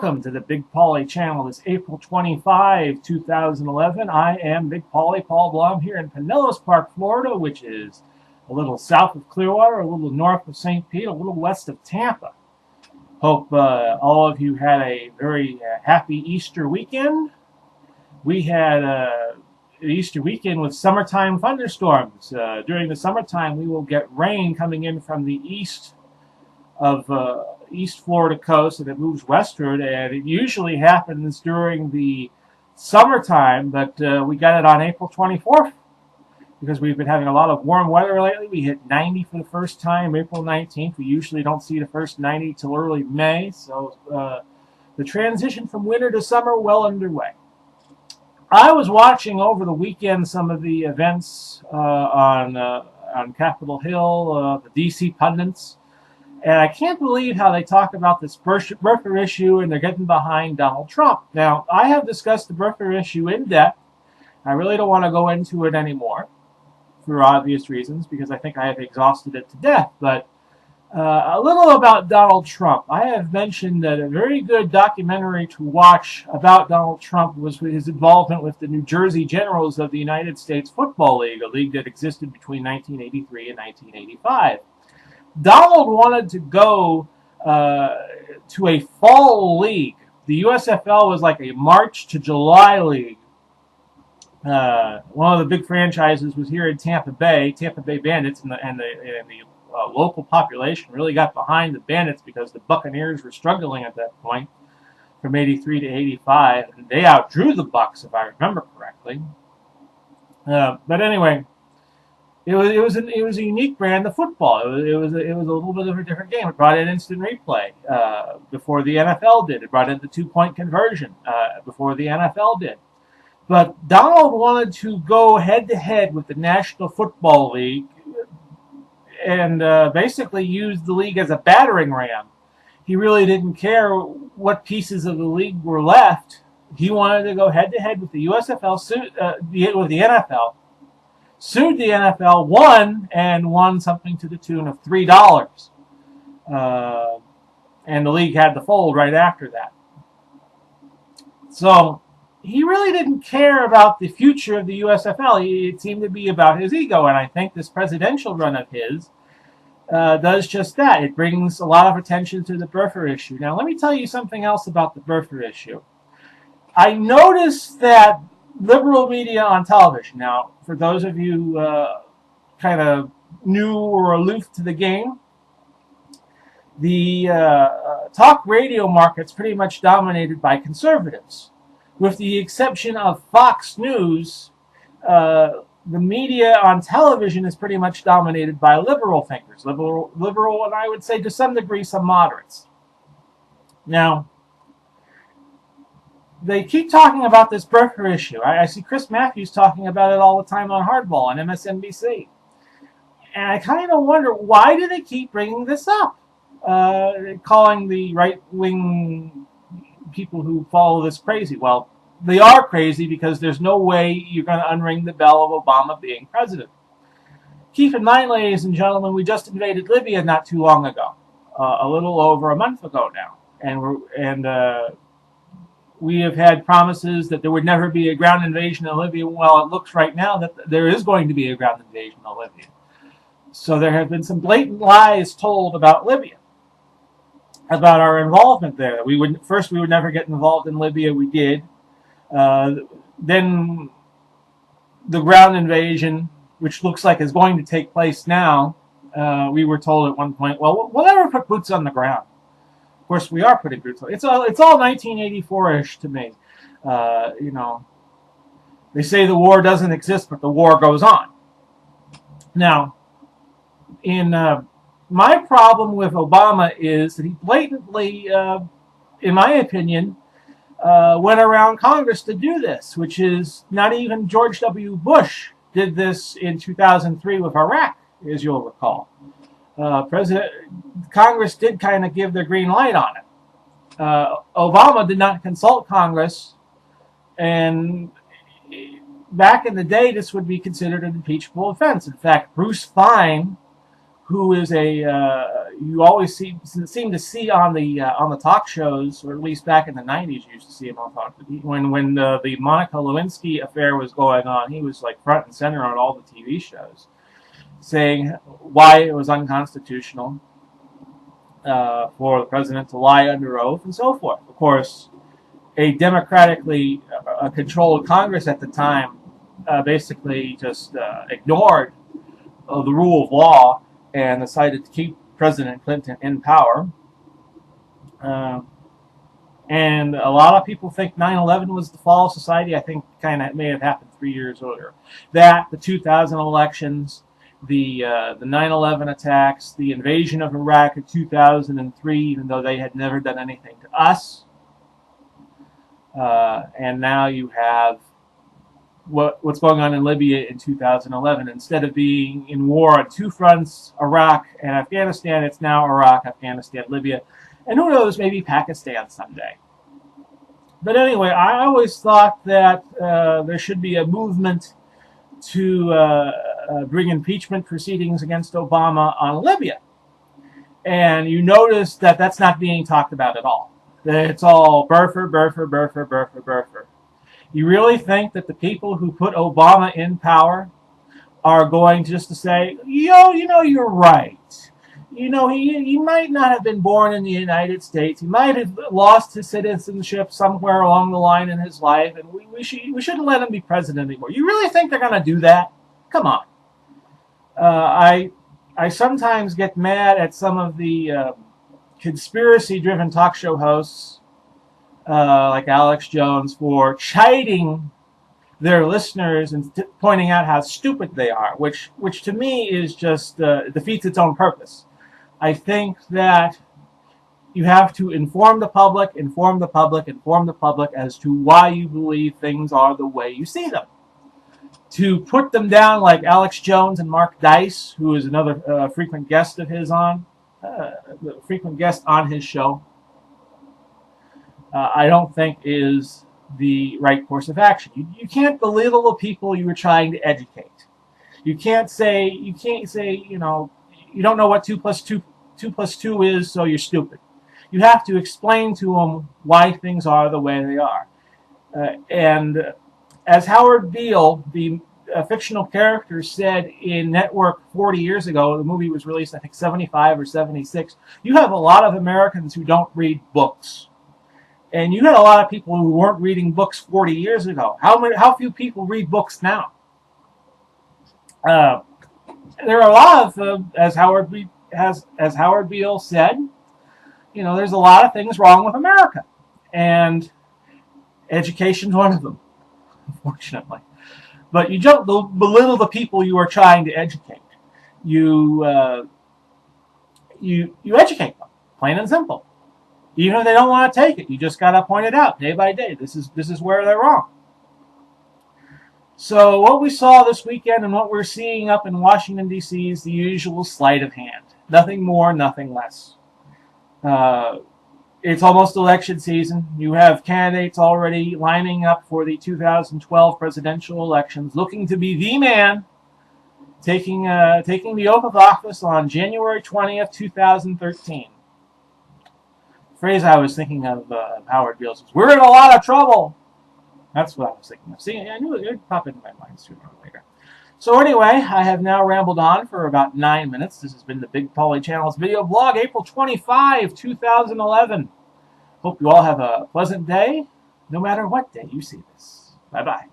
Welcome to the Big Pauly channel. It's April 25, 2011. I am Big Pauly, Paul Blum, here in Pinellas Park, Florida, which is a little south of Clearwater, a little north of St. Pete, a little west of Tampa. Hope all of you had a very happy Easter weekend. We had an Easter weekend with summertime thunderstorms. During the summertime, we will get rain coming in from the east of East Florida coast, and it moves westward, and it usually happens during the summertime, but we got it on April 24th because we've been having a lot of warm weather lately. We hit 90 for the first time April 19th. We usually don't see the first 90 till early May, so the transition from winter to summer well underway. I was watching over the weekend some of the events on Capitol Hill, the D.C. pundits. And I can't believe how they talk about this birther issue and they're getting behind Donald Trump. Now, I have discussed the birther issue in depth. I really don't want to go into it anymore for obvious reasons because I think I have exhausted it to death. But a little about Donald Trump. I have mentioned that a very good documentary to watch about Donald Trump was his involvement with the New Jersey Generals of the United States Football League, a league that existed between 1983 and 1985. Donald wanted to go to a fall league. The USFL was like a March to July league. One of the big franchises was here in Tampa Bay Bandits, and the local population really got behind the Bandits because the Buccaneers were struggling at that point from 83 to 85, and they outdrew the Bucs, if I remember correctly. But anyway, It was a unique brand of football. It was a little bit of a different game. It brought in instant replay before the NFL did. It brought in the 2-point conversion before the NFL did. But Donald wanted to go head-to-head with the National Football League and basically use the league as a battering ram. He really didn't care what pieces of the league were left. He wanted to go head-to-head with the USFL, with the NFL. Sued the NFL, won something to the tune of $3. And the league had to fold right after that. So he really didn't care about the future of the USFL. It seemed to be about his ego, and I think this presidential run of his does just that. It brings a lot of attention to the birther issue. Now, let me tell you something else about the birther issue. I noticed that liberal media on television. Now, for those of you kind of new or aloof to the game, the talk radio market's pretty much dominated by conservatives. With the exception of Fox News, the media on television is pretty much dominated by liberal thinkers. Liberal, and I would say to some degree, some moderates. Now, they keep talking about this birther issue. I see Chris Matthews talking about it all the time on Hardball on MSNBC. And I kind of wonder, why do they keep bringing this up? Calling the right-wing people who follow this crazy. Well, they are crazy because there's no way you're going to unring the bell of Obama being president. Keep in mind, ladies and gentlemen, we just invaded Libya not too long ago. A little over a month ago now. We have had promises that there would never be a ground invasion of Libya. Well, it looks right now that there is going to be a ground invasion of Libya. So there have been some blatant lies told about Libya, about our involvement there. First, we would never get involved in Libya. We did. Then the ground invasion, which looks like is going to take place now, we were told at one point, well, we'll never put boots on the ground. Of course, we are putting boots on. It's all 1984-ish to me. You know, they say the war doesn't exist, but the war goes on. Now, my problem with Obama is that he blatantly, in my opinion, went around Congress to do this, which is not even George W. Bush did this in 2003 with Iraq, as you'll recall. Congress did kind of give their green light on it. Obama did not consult Congress, and back in the day, this would be considered an impeachable offense. In fact, Bruce Fein, who is a you always seem to see on the talk shows, or at least back in the 90s, you used to see him on talk. When the Monica Lewinsky affair was going on, he was like front and center on all the TV shows, saying why it was unconstitutional for the president to lie under oath and so forth. Of course, a democratically controlled Congress at the time basically just ignored the rule of law and decided to keep President Clinton in power. And a lot of people think 9/11 was the fall of society. I think kind of may have happened 3 years earlier. That, the 2000 elections, the 9/11 attacks, the invasion of Iraq in 2003, even though they had never done anything to us. And now you have what's going on in Libya in 2011. Instead of being in war on two fronts, Iraq and Afghanistan, it's now Iraq, Afghanistan, Libya, and who knows, maybe Pakistan someday. But anyway, I always thought that there should be a movement to bring impeachment proceedings against Obama on Libya. And you notice that that's not being talked about at all. It's all Burfer, Burfer, Burfer, Burfer, Burfer. You really think that the people who put Obama in power are going just to say, you're right. He might not have been born in the United States. He might have lost his citizenship somewhere along the line in his life, and we shouldn't let him be president anymore. You really think they're going to do that? Come on. I sometimes get mad at some of the conspiracy-driven talk show hosts, like Alex Jones, for chiding their listeners and pointing out how stupid they are, which to me is just defeats its own purpose. I think that you have to inform the public as to why you believe things are the way you see them. To put them down like Alex Jones and Mark Dice, who is another frequent guest of his frequent guest on his show, I don't think is the right course of action. You can't belittle the people you were trying to educate. You can't say you don't know what 2 + 2 is, so you're stupid. You have to explain to them why things are the way they are. And as Howard Beale, the fictional character, said in Network 40 years ago, the movie was released, I think, 75 or 76, you have a lot of Americans who don't read books. And you had a lot of people who weren't reading books 40 years ago. How few people read books now? There are a lot of, as Howard Beale said, there's a lot of things wrong with America. And education's one of them, unfortunately. But you don't belittle the people you are trying to educate. You educate them, plain and simple. Even if they don't want to take it, you just got to point it out day by day. This is where they're wrong. So what we saw this weekend and what we're seeing up in Washington, D.C. is the usual sleight of hand. Nothing more, nothing less. It's almost election season. You have candidates already lining up for the 2012 presidential elections, looking to be the man, taking the oath of office on January 20th, 2013. The phrase I was thinking of Howard Beale was, "We're in a lot of trouble." That's what I was thinking of. See, I knew it would pop into my mind sooner or later. So anyway, I have now rambled on for about 9 minutes. This has been the Big Pauly Channel's video blog, April 25, 2011. Hope you all have a pleasant day, no matter what day you see this. Bye-bye.